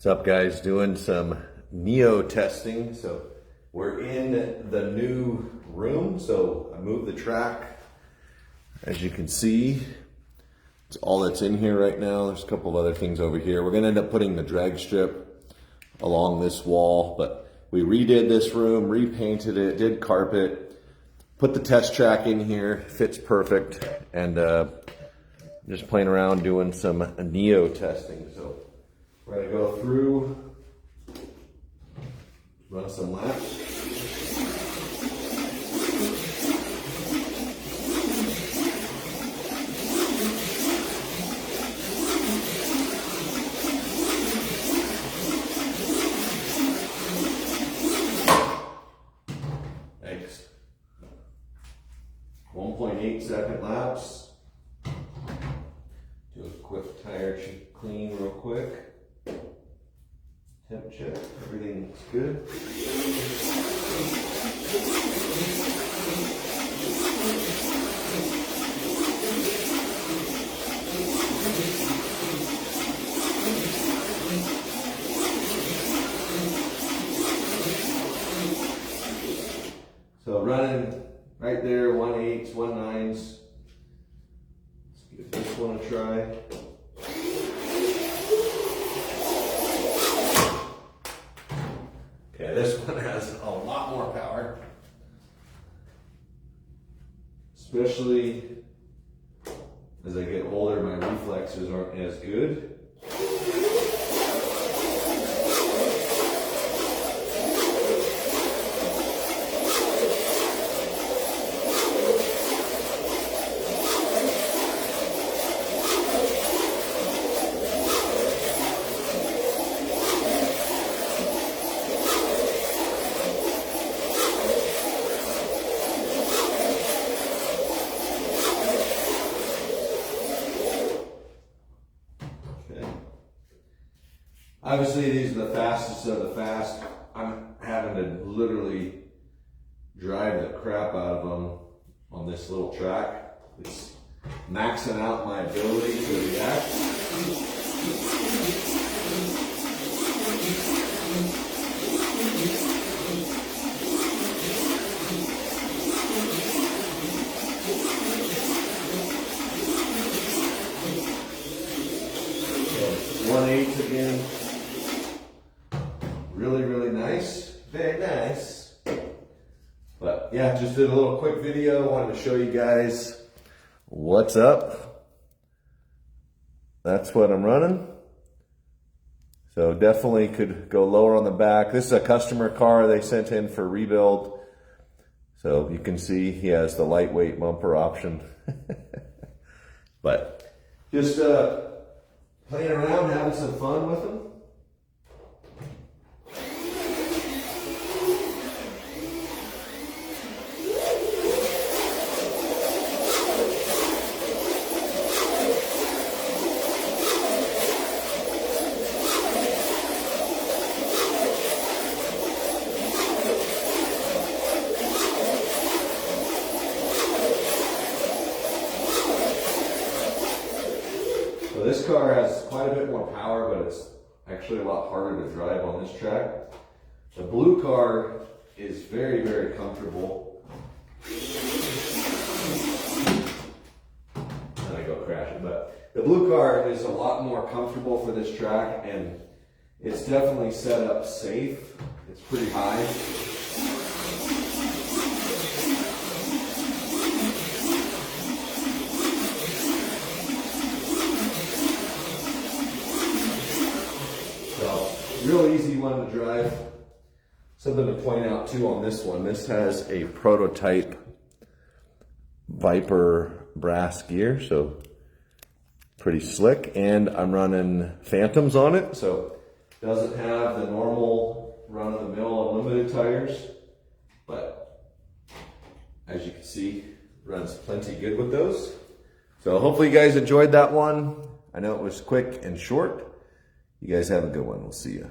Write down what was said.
What's up, guys? Doing some Neo testing. So we're in the new room. So I moved the track. As you can see, it's all that's in here right now. There's a couple of other things over here. We're gonna end up putting the drag strip along this wall, but we redid this room, repainted it, did carpet, put the test track in here, fits perfect, and just playing around doing some Neo testing. So we're gonna go through, run some laps. Thanks. 1.8 second laps. Do a quick tire clean real quick. Temp check, everything's good. So running right there, 1.8s, 1.9s. Let's give this one a try. Okay, this one has a lot more power, especially as I get older, my reflexes aren't as good. Obviously, these are the fastest of the fast. I'm having to literally drive the crap out of them on this little track. It's maxing out my ability to react. So 1.8 again. Really nice, very nice. But yeah, just did a little quick video. Wanted to show you guys what's up. That's what I'm running. So definitely could go lower on the back. This is a customer car they sent in for rebuild. So you can see he has the lightweight bumper option. But just playing around, having some fun with them. So this car has quite a bit more power, but it's actually a lot harder to drive on this track. The blue car is very comfortable. And I go crashing, but the blue car is a lot more comfortable for this track, and it's definitely set up safe. It's pretty high. Real easy one to drive. Something to point out too on this one, this has a prototype Viper brass gear, so pretty slick, and I'm running Phantoms on it, so it doesn't have the normal run-of-the-mill unlimited tires, but as you can see, runs plenty good with those. So hopefully you guys enjoyed that one. I know it was quick and short. You guys have a good one. We'll see you.